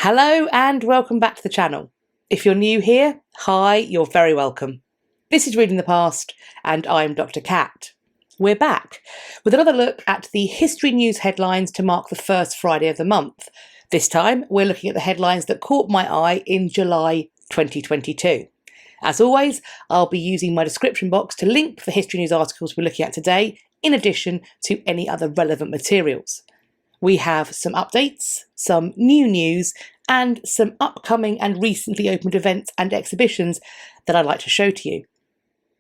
Hello and welcome back to the channel. If you're new here, hi, you're very welcome. This is Reading the Past and I'm Dr. Cat. We're back with another look at the history news headlines to mark the first Friday of the month. This time we're looking at the headlines that caught my eye in July 2022. As always, I'll be using my description box to link the history news articles we're looking at today, in addition to any other relevant materials. We have some updates, some new news, and some upcoming and recently opened events and exhibitions that I'd like to show to you.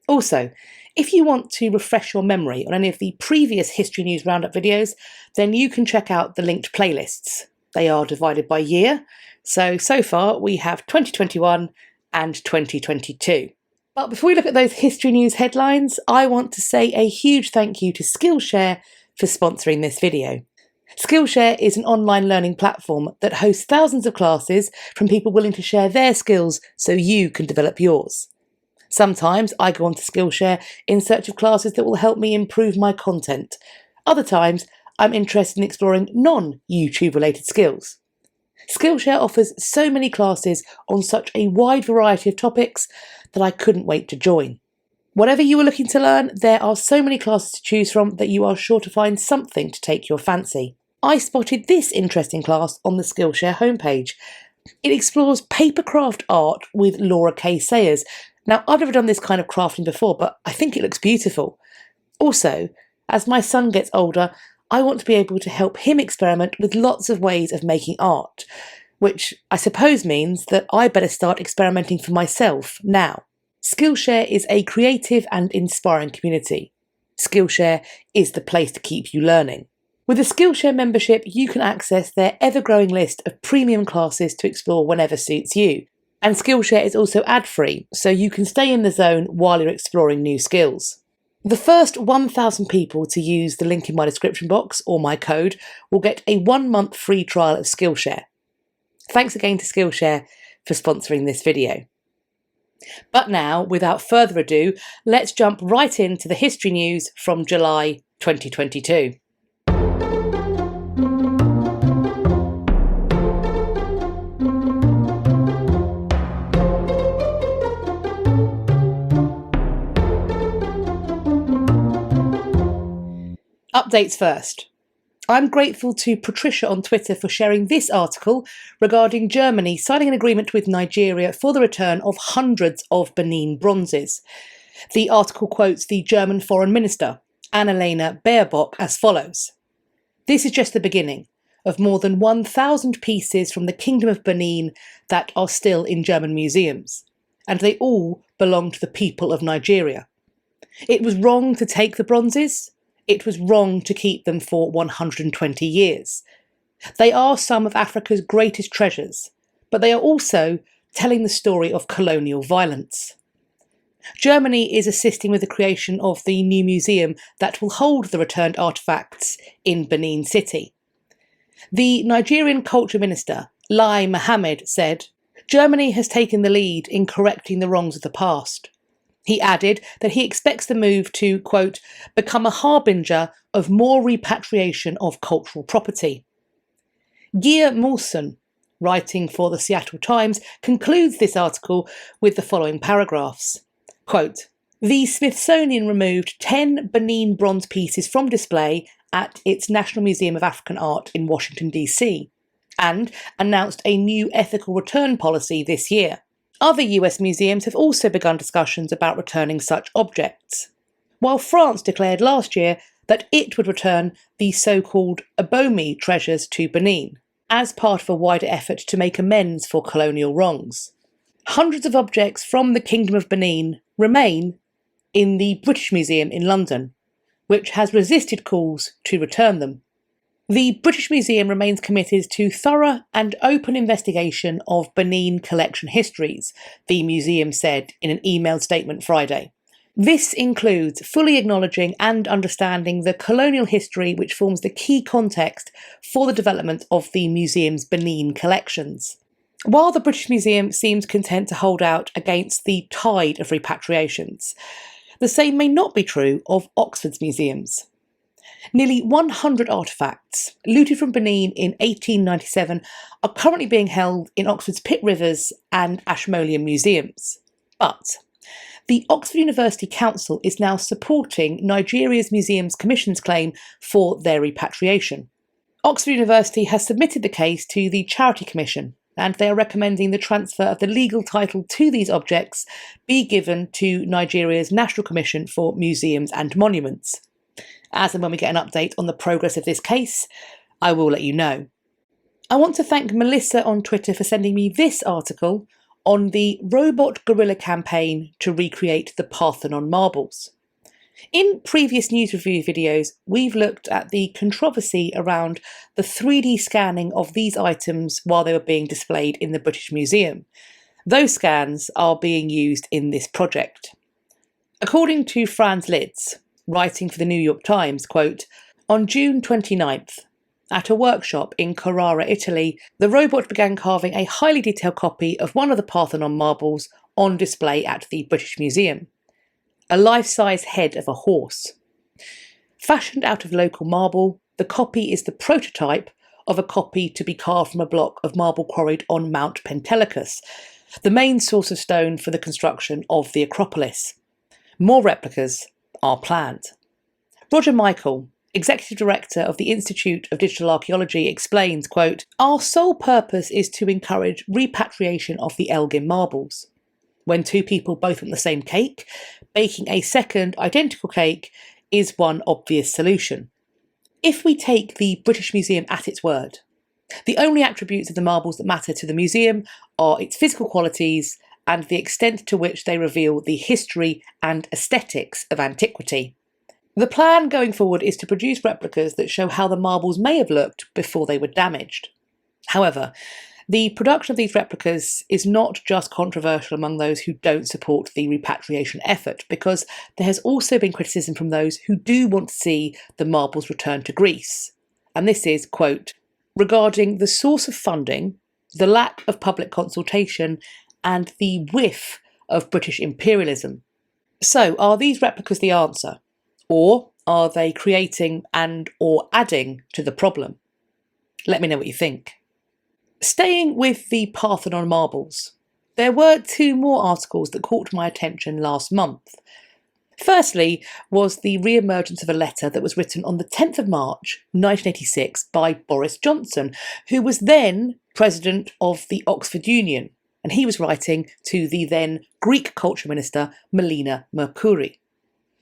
Also, if you want to refresh your memory on any of the previous History News Roundup videos, then you can check out the linked playlists. They are divided by year, so far we have 2021 and 2022. But before we look at those History News headlines, I want to say a huge thank you to Skillshare for sponsoring this video. Skillshare is an online learning platform that hosts thousands of classes from people willing to share their skills so you can develop yours. Sometimes I go onto Skillshare in search of classes that will help me improve my content. Other times I'm interested in exploring non-YouTube related skills. Skillshare offers so many classes on such a wide variety of topics that I couldn't wait to join. Whatever you are looking to learn, there are so many classes to choose from that you are sure to find something to take your fancy. I spotted this interesting class on the Skillshare homepage. It explores papercraft art with Laura K. Sayers. Now, I've never done this kind of crafting before, but I think it looks beautiful. Also, as my son gets older, I want to be able to help him experiment with lots of ways of making art, which I suppose means that I better start experimenting for myself now. Skillshare is a creative and inspiring community. Skillshare is the place to keep you learning. With a Skillshare membership, you can access their ever-growing list of premium classes to explore whenever suits you. And Skillshare is also ad-free, so you can stay in the zone while you're exploring new skills. The first 1,000 people to use the link in my description box or my code will get a 1-month free trial of Skillshare. Thanks again to Skillshare for sponsoring this video. But now, without further ado, let's jump right into the history news from July 2022. Updates first. I'm grateful to Patricia on Twitter for sharing this article regarding Germany signing an agreement with Nigeria for the return of hundreds of Benin Bronzes. The article quotes the German Foreign Minister, Annalena Baerbock, as follows. This is just the beginning of more than 1,000 pieces from the Kingdom of Benin that are still in German museums, and they all belong to the people of Nigeria. It was wrong to take the bronzes. It was wrong to keep them for 120 years. They are some of Africa's greatest treasures, but they are also telling the story of colonial violence. Germany is assisting with the creation of the new museum that will hold the returned artefacts in Benin City. The Nigerian Culture Minister, Lai Mohammed, said, "Germany has taken the lead in correcting the wrongs of the past." He added that he expects the move to, quote, become a harbinger of more repatriation of cultural property. Gia Moulson, writing for the Seattle Times, concludes this article with the following paragraphs. Quote, the Smithsonian removed 10 Benin bronze pieces from display at its National Museum of African Art in Washington, D.C., and announced a new ethical return policy this year. Other US museums have also begun discussions about returning such objects, while France declared last year that it would return the so-called Abomi treasures to Benin, as part of a wider effort to make amends for colonial wrongs. Hundreds of objects from the Kingdom of Benin remain in the British Museum in London, which has resisted calls to return them. The British Museum remains committed to thorough and open investigation of Benin collection histories, the museum said in an emailed statement Friday. This includes fully acknowledging and understanding the colonial history which forms the key context for the development of the museum's Benin collections. While the British Museum seems content to hold out against the tide of repatriations, the same may not be true of Oxford's museums. Nearly 100 artefacts, looted from Benin in 1897, are currently being held in Oxford's Pitt Rivers and Ashmolean museums. But the Oxford University Council is now supporting Nigeria's Museums Commission's claim for their repatriation. Oxford University has submitted the case to the Charity Commission, and they are recommending the transfer of the legal title to these objects be given to Nigeria's National Commission for Museums and Monuments. As and when we get an update on the progress of this case, I will let you know. I want to thank Melissa on Twitter for sending me this article on the robot gorilla campaign to recreate the Parthenon Marbles. In previous news review videos, we've looked at the controversy around the 3D scanning of these items while they were being displayed in the British Museum. Those scans are being used in this project. According to Franz Litz, writing for the New York Times, quote, "On June 29th, at a workshop in Carrara, Italy, the robot began carving a highly detailed copy of one of the Parthenon marbles on display at the British Museum. A life-size head of a horse. Fashioned out of local marble, the copy is the prototype of a copy to be carved from a block of marble quarried on Mount Pentelicus, the main source of stone for the construction of the Acropolis. More replicas are planned." Roger Michael, Executive Director of the Institute of Digital Archaeology, explains, quote, "Our sole purpose is to encourage repatriation of the Elgin marbles. When two people both want the same cake, baking a second identical cake is one obvious solution. If we take the British Museum at its word, the only attributes of the marbles that matter to the museum are its physical qualities and the extent to which they reveal the history and aesthetics of antiquity. The plan going forward is to produce replicas that show how the marbles may have looked before they were damaged. However, the production of these replicas is not just controversial among those who don't support the repatriation effort, because there has also been criticism from those who do want to see the marbles returned to Greece. And this is, quote, "regarding the source of funding, the lack of public consultation, and the whiff of British imperialism. So, are these replicas the answer? Or are they creating and or adding to the problem? Let me know what you think." Staying with the Parthenon marbles, there were two more articles that caught my attention last month. Firstly was the re-emergence of a letter that was written on the 10th of March 1986 by Boris Johnson, who was then president of the Oxford Union, and he was writing to the then Greek culture minister Melina Mercouri.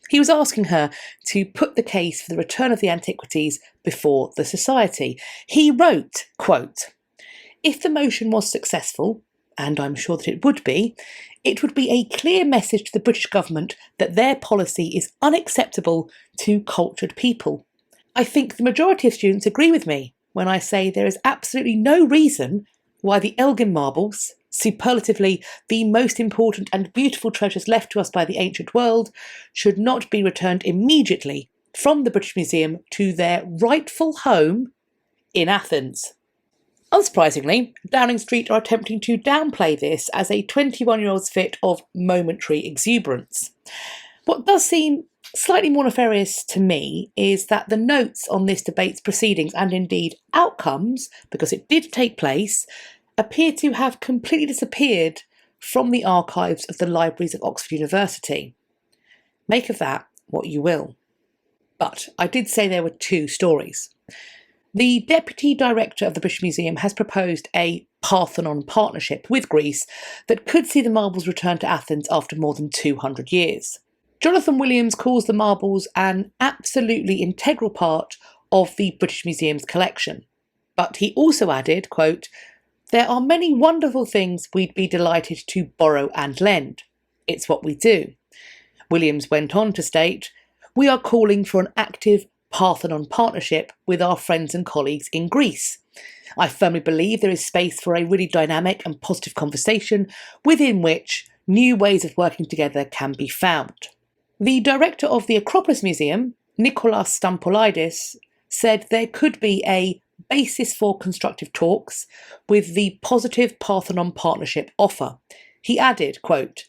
He was asking her to put the case for the return of the antiquities before the society. He wrote, quote, "If the motion was successful, and I'm sure that it would be a clear message to the British government that their policy is unacceptable to cultured people. I think the majority of students agree with me when I say there is absolutely no reason why the Elgin marbles, superlatively the most important and beautiful treasures left to us by the ancient world, should not be returned immediately from the British Museum to their rightful home in Athens." Unsurprisingly, Downing Street are attempting to downplay this as a 21-year-old's fit of momentary exuberance. What does seem slightly more nefarious to me is that the notes on this debate's proceedings and indeed outcomes, because it did take place, appear to have completely disappeared from the archives of the libraries of Oxford University. Make of that what you will. But I did say there were two stories. The Deputy Director of the British Museum has proposed a Parthenon partnership with Greece that could see the marbles return to Athens after more than 200 years. Jonathan Williams calls the marbles an absolutely integral part of the British Museum's collection. But he also added, quote, "There are many wonderful things we'd be delighted to borrow and lend. It's what we do." Williams went on to state, "We are calling for an active Parthenon partnership with our friends and colleagues in Greece. I firmly believe there is space for a really dynamic and positive conversation within which new ways of working together can be found." The director of the Acropolis Museum, Nicholas Stampolidis, said there could be a basis for constructive talks with the positive Parthenon partnership offer. He added, quote,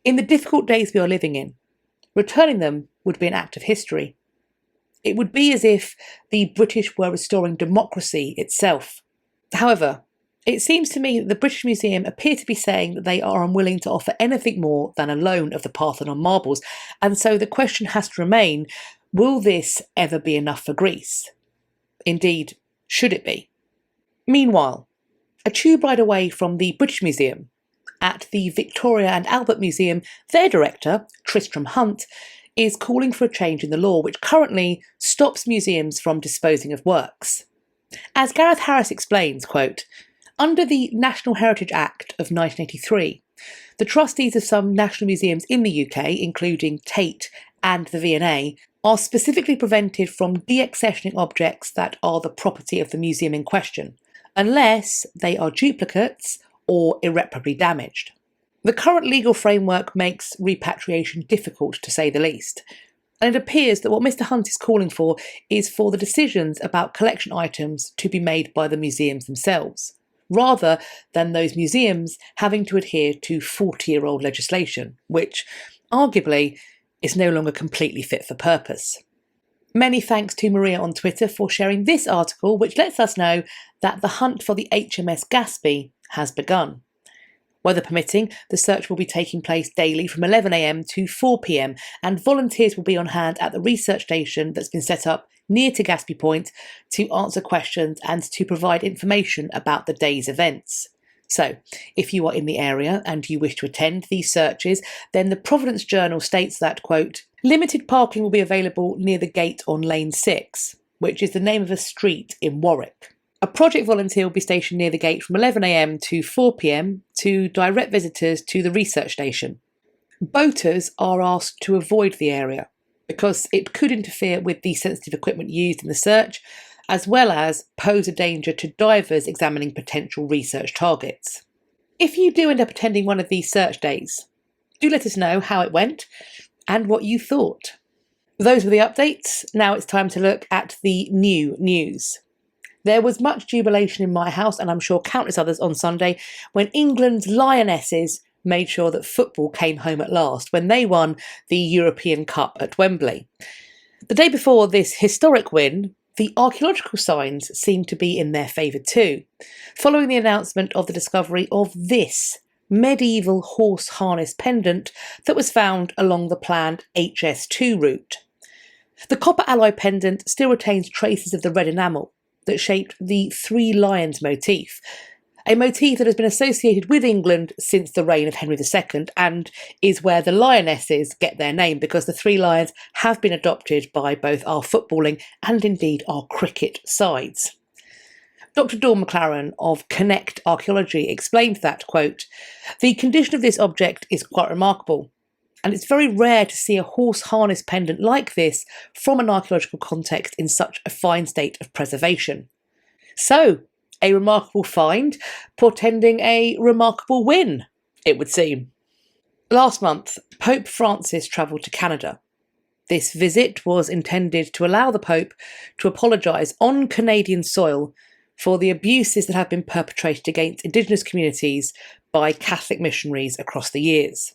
"In the difficult days we are living in, returning them would be an act of history. It would be as if the British were restoring democracy itself. However, it seems to me that the British Museum appear to be saying that they are unwilling to offer anything more than a loan of the Parthenon Marbles, and so the question has to remain, will this ever be enough for Greece? Indeed, should it be? Meanwhile, a tube ride away from the British Museum, at the Victoria and Albert Museum, their director, Tristram Hunt, is calling for a change in the law which currently stops museums from disposing of works. As Gareth Harris explains, quote, under the National Heritage Act of 1983, the trustees of some national museums in the UK, including Tate and the V&A, are specifically prevented from deaccessioning objects that are the property of the museum in question, unless they are duplicates or irreparably damaged. The current legal framework makes repatriation difficult, to say the least, and it appears that what Mr Hunt is calling for is for the decisions about collection items to be made by the museums themselves, rather than those museums having to adhere to 40-year-old legislation, which, arguably, is no longer completely fit for purpose. Many thanks to Maria on Twitter for sharing this article, which lets us know that the hunt for the HMS Gaspee has begun. Weather permitting, the search will be taking place daily from 11 AM to 4 PM, and volunteers will be on hand at the research station that's been set up near to Gaspee Point to answer questions and to provide information about the day's events. So, if you are in the area and you wish to attend these searches, then the Providence Journal states that, quote, limited parking will be available near the gate on Lane 6, which is the name of a street in Warwick. A project volunteer will be stationed near the gate from 11 AM to 4 PM to direct visitors to the research station. Boaters are asked to avoid the area because it could interfere with the sensitive equipment used in the search, as well as pose a danger to divers examining potential research targets. If you do end up attending one of these search days, do let us know how it went and what you thought. Those were the updates. Now it's time to look at the new news. There was much jubilation in my house, and I'm sure countless others, on Sunday when England's Lionesses made sure that football came home at last when they won the European Cup at Wembley. The day before this historic win, the archaeological signs seemed to be in their favour too, following the announcement of the discovery of this medieval horse harness pendant that was found along the planned HS2 route. The copper alloy pendant still retains traces of the red enamel that shaped the three lions motif, a motif that has been associated with England since the reign of Henry II and is where the Lionesses get their name, because the three lions have been adopted by both our footballing and indeed our cricket sides. Dr. Dawn McLaren of Connect Archaeology explained that, quote, the condition of this object is quite remarkable, and it's very rare to see a horse harness pendant like this from an archaeological context in such a fine state of preservation. So, a remarkable find, portending a remarkable win, it would seem. Last month, Pope Francis travelled to Canada. This visit was intended to allow the Pope to apologise on Canadian soil for the abuses that have been perpetrated against Indigenous communities by Catholic missionaries across the years.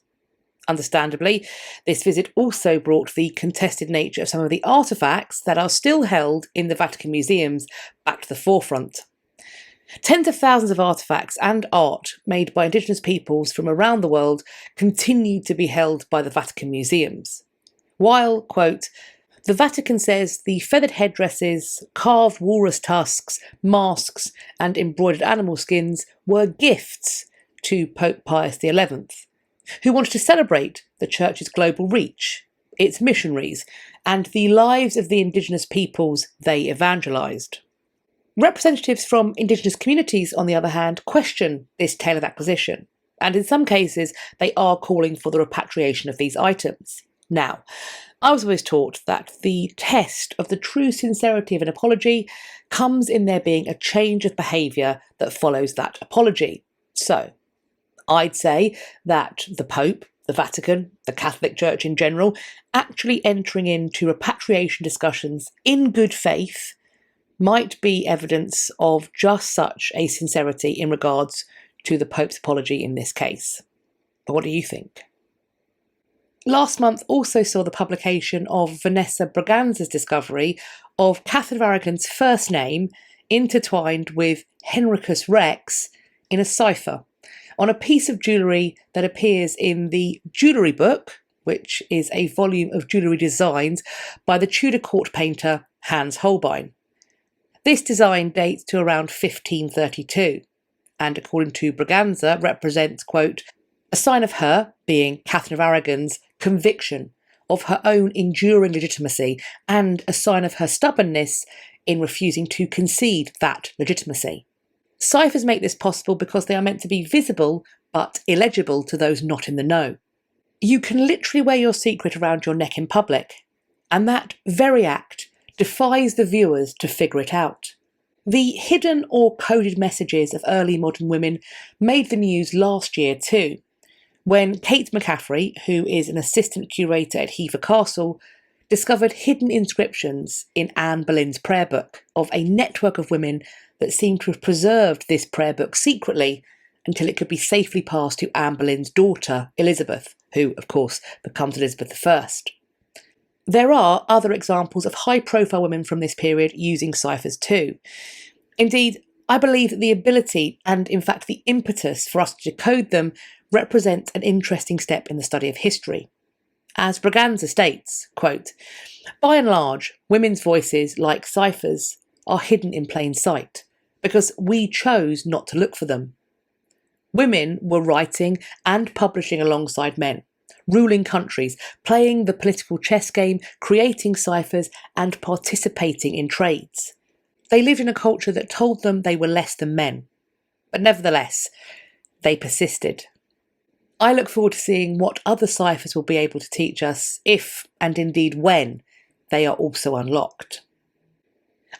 Understandably, this visit also brought the contested nature of some of the artefacts that are still held in the Vatican museums back to the forefront. Tens of thousands of artefacts and art made by Indigenous peoples from around the world continue to be held by the Vatican museums. While, quote, the Vatican says the feathered headdresses, carved walrus tusks, masks and embroidered animal skins were gifts to Pope Pius XI, who wanted to celebrate the Church's global reach, its missionaries, and the lives of the Indigenous peoples they evangelised. Representatives from Indigenous communities, on the other hand, question this tale of acquisition, and in some cases they are calling for the repatriation of these items. Now, I was always taught that the test of the true sincerity of an apology comes in there being a change of behaviour that follows that apology. So, I'd say that the Pope, the Vatican, the Catholic Church in general, actually entering into repatriation discussions in good faith might be evidence of just such a sincerity in regards to the Pope's apology in this case. But what do you think? Last month also saw the publication of Vanessa Braganza's discovery of Catherine of Aragon's first name intertwined with Henricus Rex in a cipher on a piece of jewellery that appears in the Jewellery Book, which is a volume of jewellery designs by the Tudor court painter Hans Holbein. This design dates to around 1532 and, according to Braganza, represents, quote, a sign of her, being Catherine of Aragon's, conviction of her own enduring legitimacy and a sign of her stubbornness in refusing to concede that legitimacy. Ciphers make this possible because they are meant to be visible but illegible to those not in the know. You can literally wear your secret around your neck in public, and that very act defies the viewers to figure it out. The hidden or coded messages of early modern women made the news last year too, when Kate McCaffrey, who is an assistant curator at Hever Castle, discovered hidden inscriptions in Anne Boleyn's prayer book of a network of women that seemed to have preserved this prayer book secretly until it could be safely passed to Anne Boleyn's daughter, Elizabeth, who, of course, becomes Elizabeth I. There are other examples of high-profile women from this period using ciphers too. Indeed, I believe that the ability and, in fact, the impetus for us to decode them represents an interesting step in the study of history. As Braganza states, quote, by and large, women's voices, like ciphers, are hidden in plain sight because we chose not to look for them. Women were writing and publishing alongside men, ruling countries, playing the political chess game, creating ciphers, and participating in trades. They lived in a culture that told them they were less than men, but nevertheless, they persisted. I look forward to seeing what other ciphers will be able to teach us if, and indeed when, they are also unlocked.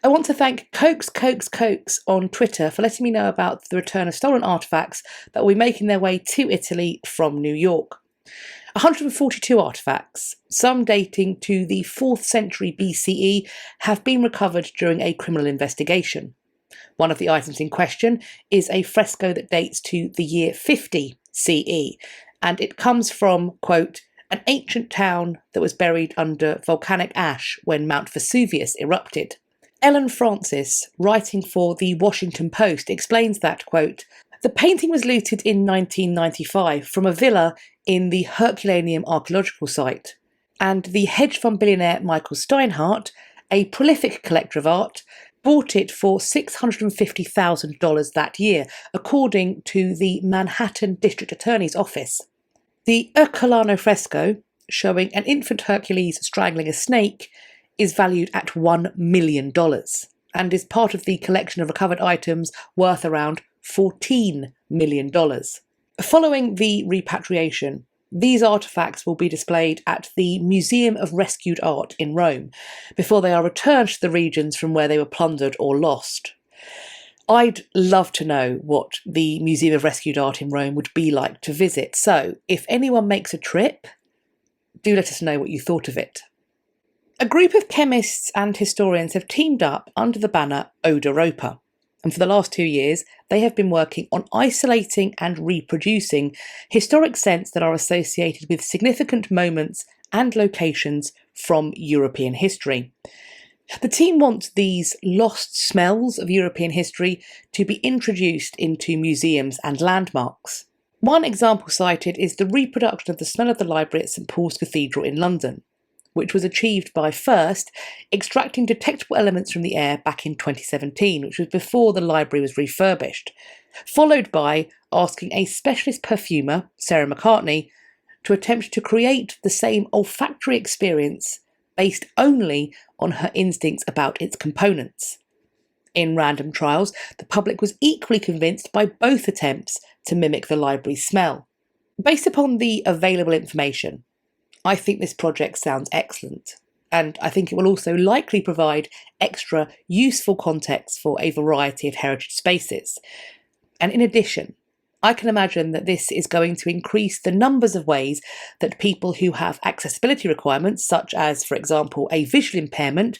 I want to thank Cokes on Twitter for letting me know about the return of stolen artefacts that will be making their way to Italy from New York. 142 artefacts, some dating to the 4th century BCE, have been recovered during a criminal investigation. One of the items in question is a fresco that dates to the year 50 CE, and it comes from, quote, an ancient town that was buried under volcanic ash when Mount Vesuvius erupted. Ellen Francis, writing for the Washington Post, explains that, quote, the painting was looted in 1995 from a villa in the Herculaneum archaeological site, and the hedge fund billionaire Michael Steinhardt, a prolific collector of art, bought it for $650,000 that year, according to the Manhattan District Attorney's Office. The Ercolano fresco, showing an infant Hercules strangling a snake, is valued at $1 million and is part of the collection of recovered items worth around $14 million. Following the repatriation, these artefacts will be displayed at the Museum of Rescued Art in Rome before they are returned to the regions from where they were plundered or lost. I'd love to know what the Museum of Rescued Art in Rome would be like to visit, so if anyone makes a trip, do let us know what you thought of it. A group of chemists and historians have teamed up under the banner Odeuropa, and for the last 2 years they have been working on isolating and reproducing historic scents that are associated with significant moments and locations from European history. The team wants these lost smells of European history to be introduced into museums and landmarks. One example cited is the reproduction of the smell of the library at St Paul's Cathedral in London, which was achieved by first extracting detectable elements from the air back in 2017, which was before the library was refurbished, followed by asking a specialist perfumer, Sarah McCartney, to attempt to create the same olfactory experience based only on her instincts about its components. In random trials, the public was equally convinced by both attempts to mimic the library's smell. Based upon the available information, I think this project sounds excellent, and I think it will also likely provide extra useful context for a variety of heritage spaces. And in addition, I can imagine that this is going to increase the numbers of ways that people who have accessibility requirements, such as, for example, a visual impairment,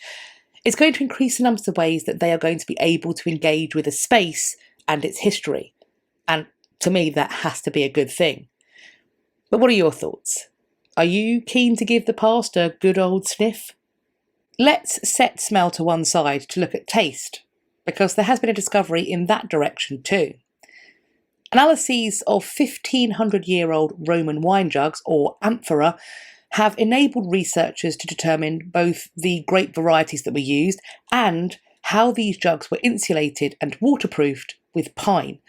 is going to increase the numbers of ways that they are going to be able to engage with a space and its history. And to me, that has to be a good thing. But what are your thoughts? Are you keen to give the past a good old sniff? Let's set smell to one side to look at taste, because there has been a discovery in that direction too. Analyses of 1500-year-old Roman wine jugs, or amphora, have enabled researchers to determine both the grape varieties that were used and how these jugs were insulated and waterproofed with pine.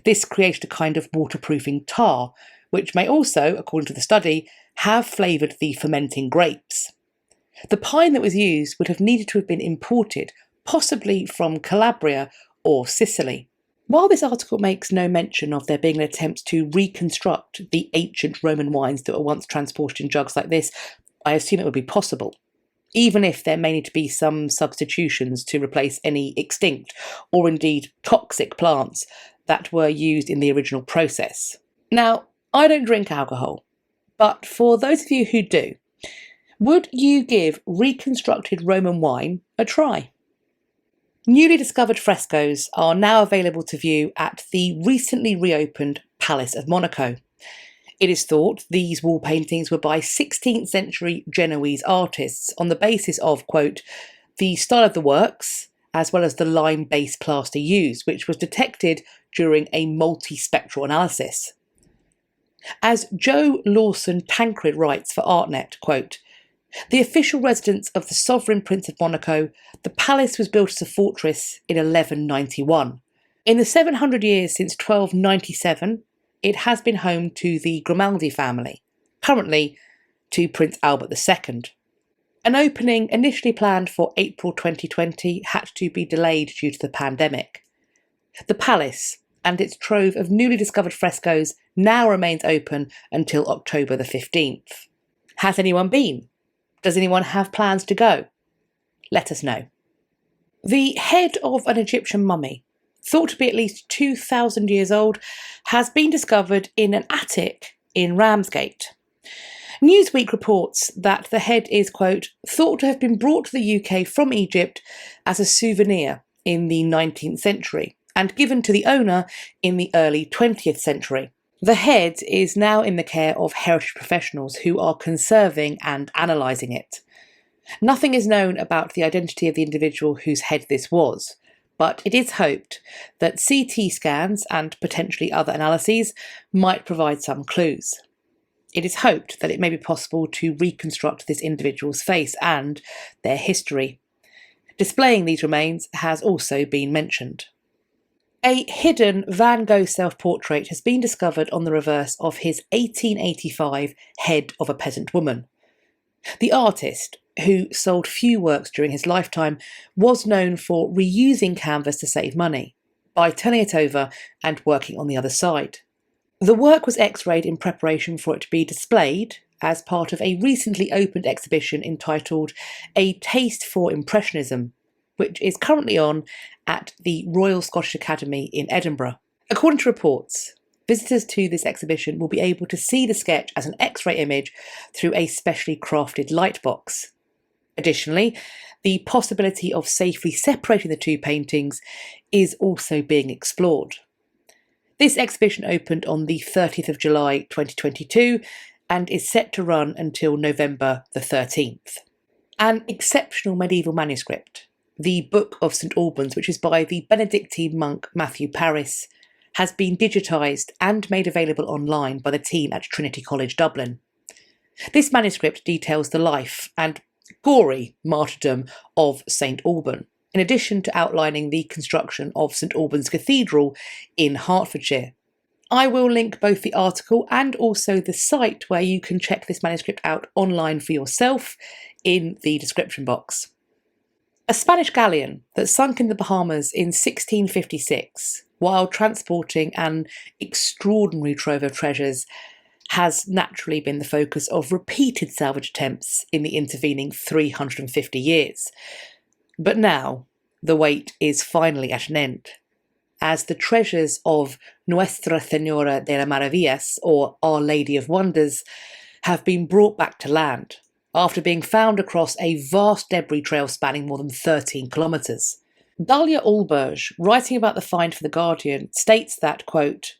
This created a kind of waterproofing tar, which may also, according to the study, have flavoured the fermenting grapes. The pine that was used would have needed to have been imported, possibly from Calabria or Sicily. While this article makes no mention of there being an attempt to reconstruct the ancient Roman wines that were once transported in jugs like this, I assume it would be possible, even if there may need to be some substitutions to replace any extinct or indeed toxic plants that were used in the original process. Now, I don't drink alcohol, but for those of you who do, would you give reconstructed Roman wine a try? Newly discovered frescoes are now available to view at the recently reopened Palace of Monaco. It is thought these wall paintings were by 16th century Genoese artists on the basis of, quote, the style of the works, as well as the lime-based plaster used, which was detected during a multispectral analysis. As Joe Lawson Tancred writes for ArtNet, quote, the official residence of the Sovereign Prince of Monaco, the palace was built as a fortress in 1191. In the 700 years since 1297, it has been home to the Grimaldi family, currently to Prince Albert II. An opening initially planned for April 2020 had to be delayed due to the pandemic. The palace and its trove of newly discovered frescoes now remains open until October the 15th. Has anyone been? Does anyone have plans to go? Let us know. The head of an Egyptian mummy, thought to be at least 2,000 years old, has been discovered in an attic in Ramsgate. Newsweek reports that the head is, quote, thought to have been brought to the UK from Egypt as a souvenir in the 19th century and given to the owner in the early 20th century. The head is now in the care of heritage professionals who are conserving and analysing it. Nothing is known about the identity of the individual whose head this was, but it is hoped that CT scans and potentially other analyses might provide some clues. It is hoped that it may be possible to reconstruct this individual's face and their history. Displaying these remains has also been mentioned. A hidden Van Gogh self-portrait has been discovered on the reverse of his 1885 Head of a Peasant Woman. The artist, who sold few works during his lifetime, was known for reusing canvas to save money, by turning it over and working on the other side. The work was x-rayed in preparation for it to be displayed as part of a recently opened exhibition entitled A Taste for Impressionism, which is currently on at the Royal Scottish Academy in Edinburgh. According to reports, visitors to this exhibition will be able to see the sketch as an X-ray image through a specially crafted lightbox. Additionally, the possibility of safely separating the two paintings is also being explored. This exhibition opened on the 30th of July 2022 and is set to run until November the 13th. An exceptional medieval manuscript, the Book of St Albans, which is by the Benedictine monk Matthew Paris, has been digitised and made available online by the team at Trinity College Dublin. This manuscript details the life and gory martyrdom of St Alban, in addition to outlining the construction of St Albans Cathedral in Hertfordshire. I will link both the article and also the site where you can check this manuscript out online for yourself in the description box. A Spanish galleon that sunk in the Bahamas in 1656 while transporting an extraordinary trove of treasures has naturally been the focus of repeated salvage attempts in the intervening 350 years. But now, the wait is finally at an end, as the treasures of Nuestra Señora de las Maravillas, or Our Lady of Wonders, have been brought back to land, after being found across a vast debris trail spanning more than 13 kilometres. Dalia Alberge, writing about the find for The Guardian, states that, quote,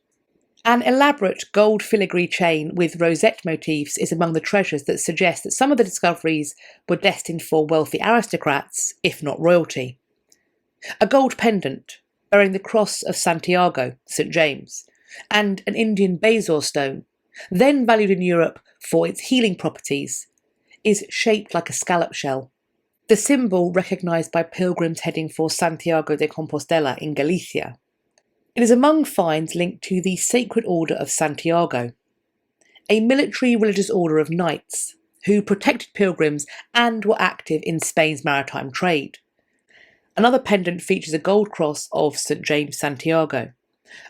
An elaborate gold filigree chain with rosette motifs is among the treasures that suggest that some of the discoveries were destined for wealthy aristocrats, if not royalty. A gold pendant bearing the cross of Santiago, St. James, and an Indian bezoar stone, then valued in Europe for its healing properties, is shaped like a scallop shell, the symbol recognised by pilgrims heading for Santiago de Compostela in Galicia. It is among finds linked to the Sacred Order of Santiago, a military religious order of knights who protected pilgrims and were active in Spain's maritime trade. Another pendant features a gold cross of St. James Santiago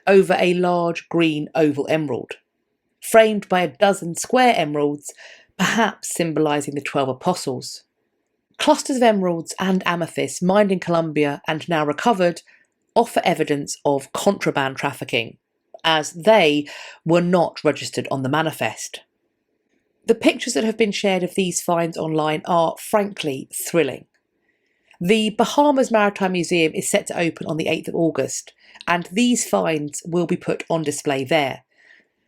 over a large green oval emerald, framed by a dozen square emeralds, perhaps symbolising the 12 apostles. Clusters of emeralds and amethysts mined in Colombia and now recovered offer evidence of contraband trafficking, as they were not registered on the manifest. The pictures that have been shared of these finds online are frankly thrilling. The Bahamas Maritime Museum is set to open on the 8th of August, and these finds will be put on display there.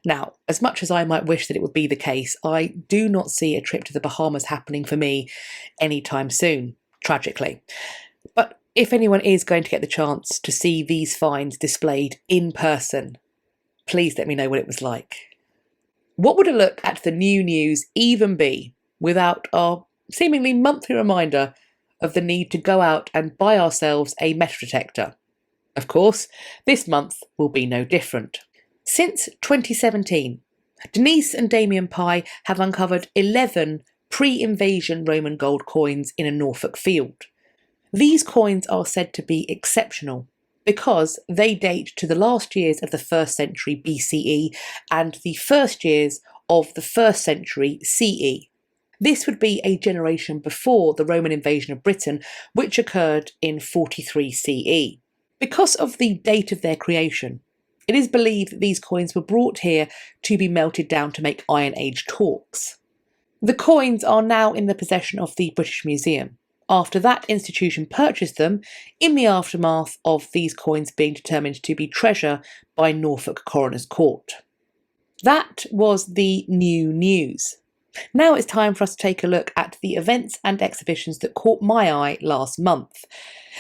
Now, as much as I might wish that it would be the case, I do not see a trip to the Bahamas happening for me anytime soon, tragically. But if anyone is going to get the chance to see these finds displayed in person, please let me know what it was like. What would a look at the new news even be without our seemingly monthly reminder of the need to go out and buy ourselves a metal detector? Of course, this month will be no different. Since 2017, Denise and Damien Pye have uncovered 11 pre-invasion Roman gold coins in a Norfolk field. These coins are said to be exceptional because they date to the last years of the 1st century BCE and the first years of the 1st century CE. This would be a generation before the Roman invasion of Britain, which occurred in 43 CE. Because of the date of their creation, it is believed that these coins were brought here to be melted down to make Iron Age torques. The coins are now in the possession of the British Museum, after that institution purchased them in the aftermath of these coins being determined to be treasure by Norfolk Coroner's Court. That was the new news. Now it's time for us to take a look at the events and exhibitions that caught my eye last month.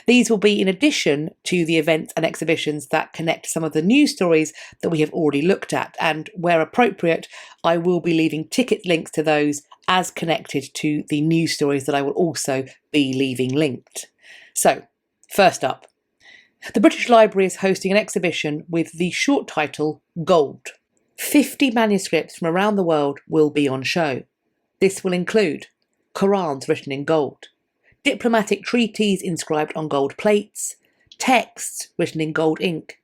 These will be in addition to the events and exhibitions that connect some of the news stories that we have already looked at, and where appropriate, I will be leaving ticket links to those as connected to the news stories that I will also be leaving linked. So, first up, the British Library is hosting an exhibition with the short title Gold. 50 manuscripts from around the world will be on show. This will include Qurans written in gold, diplomatic treaties inscribed on gold plates, texts written in gold ink,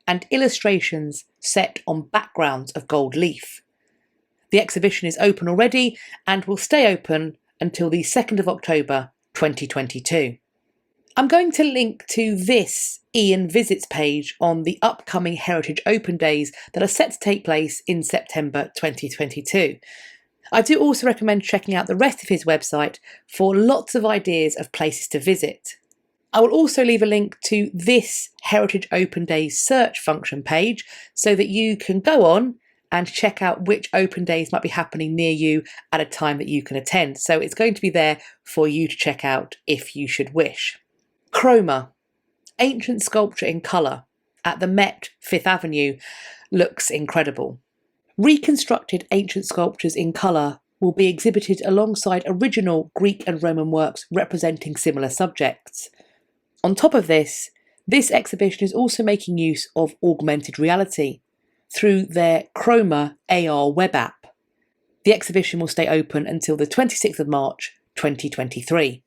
and illustrations set on backgrounds of gold leaf. The exhibition is open already and will stay open until the 2nd of October 2022. I'm going to link to this Ian Visits page on the upcoming Heritage Open Days that are set to take place in September 2022. I do also recommend checking out the rest of his website for lots of ideas of places to visit. I will also leave a link to this Heritage Open Days search function page so that you can go on and check out which open days might be happening near you at a time that you can attend. So it's going to be there for you to check out if you should wish. Chroma, ancient sculpture in colour at the Met 5th Avenue, looks incredible. Reconstructed ancient sculptures in colour will be exhibited alongside original Greek and Roman works representing similar subjects. On top of this, this exhibition is also making use of augmented reality through their Chroma AR web app. The exhibition will stay open until the 26th of March 2023.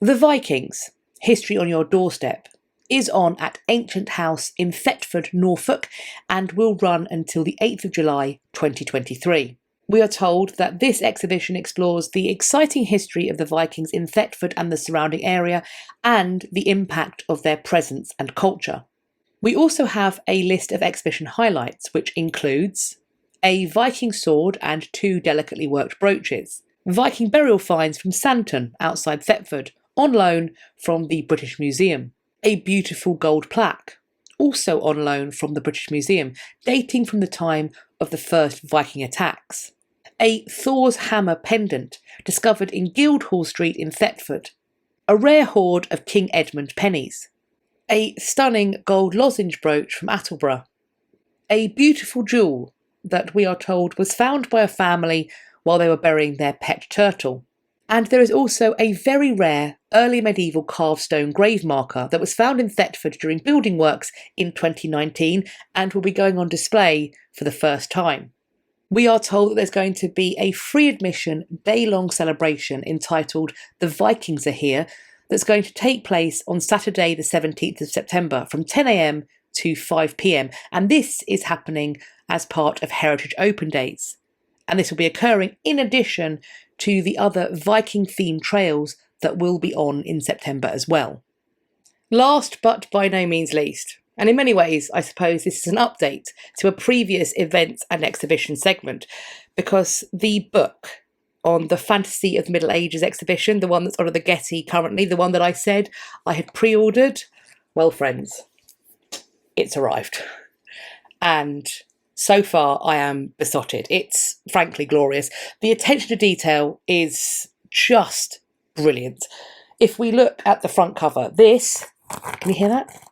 The Vikings, History on Your Doorstep, is on at Ancient House in Thetford, Norfolk, and will run until the 8th of July 2023. We are told that this exhibition explores the exciting history of the Vikings in Thetford and the surrounding area and the impact of their presence and culture. We also have a list of exhibition highlights, which includes a Viking sword and 2 delicately worked brooches, Viking burial finds from Sunken outside Thetford, on loan from the British Museum, a beautiful gold plaque, also on loan from the British Museum, dating from the time of the first Viking attacks. A Thor's Hammer pendant discovered in Guildhall Street in Thetford. A rare hoard of King Edmund pennies. A stunning gold lozenge brooch from Attleborough. A beautiful jewel that we are told was found by a family while they were burying their pet turtle. And there is also a very rare early medieval carved stone grave marker that was found in Thetford during building works in 2019 and will be going on display for the first time. We are told that there's going to be a free admission day-long celebration entitled The Vikings Are Here that's going to take place on Saturday the 17th of September from 10 a.m. to 5 p.m. and this is happening as part of Heritage Open Days. And this will be occurring in addition to the other Viking-themed trails that will be on in September as well. Last but by no means least, and in many ways I suppose this is an update to a previous events and exhibition segment, because the book on the Fantasy of the Middle Ages exhibition, the one that's on the Getty currently, the one that I said I had pre-ordered, well friends, it's arrived. And so far I am besotted. It's frankly glorious. The attention to detail is just brilliant. If we look at the front cover, this, can you hear that?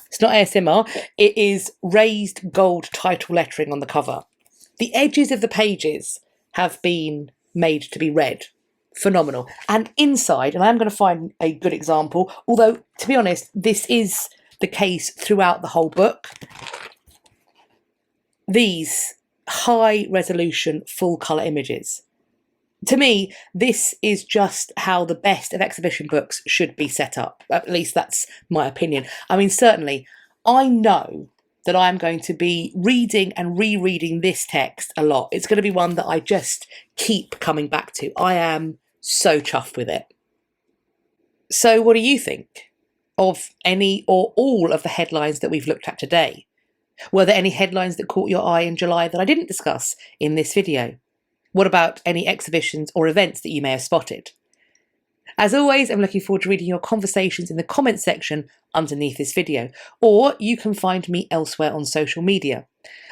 It's not ASMR, it is raised gold title lettering on the cover. The edges of the pages have been made to be read. Phenomenal. And inside, and I'm going to find a good example, although to be honest, this is the case throughout the whole book. These high resolution full colour images. To me, this is just how the best of exhibition books should be set up. At least that's my opinion. I mean, certainly, I know that I'm going to be reading and rereading this text a lot. It's going to be one that I just keep coming back to. I am so chuffed with it. So what do you think of any or all of the headlines that we've looked at today? Were there any headlines that caught your eye in July that I didn't discuss in this video? What about any exhibitions or events that you may have spotted? As always, I'm looking forward to reading your conversations in the comments section underneath this video, or you can find me elsewhere on social media.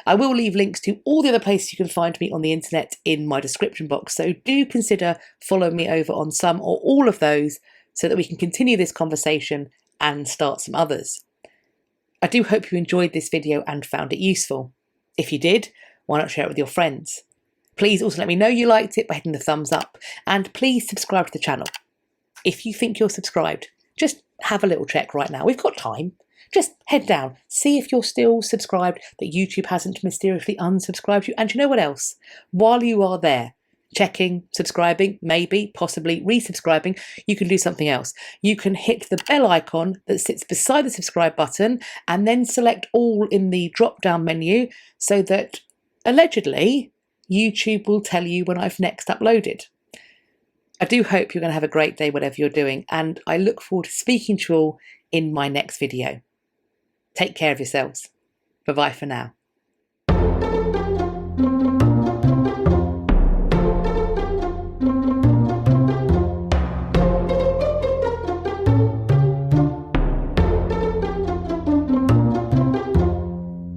I will leave links to all the other places you can find me on the internet in my description box, so do consider following me over on some or all of those so that we can continue this conversation and start some others. I do hope you enjoyed this video and found it useful. If you did, why not share it with your friends? Please also let me know you liked it by hitting the thumbs up, and please subscribe to the channel. If you think you're subscribed, just have a little check right now. We've got time. Just head down, see if you're still subscribed, that YouTube hasn't mysteriously unsubscribed you, and you know what else? While you are there, checking, subscribing, maybe, possibly resubscribing, you can do something else. You can hit the bell icon that sits beside the subscribe button and then select all in the drop-down menu so that, allegedly, YouTube will tell you when I've next uploaded. I do hope you're going to have a great day whatever you're doing, and I look forward to speaking to you all in my next video. Take care of yourselves. Bye-bye for now.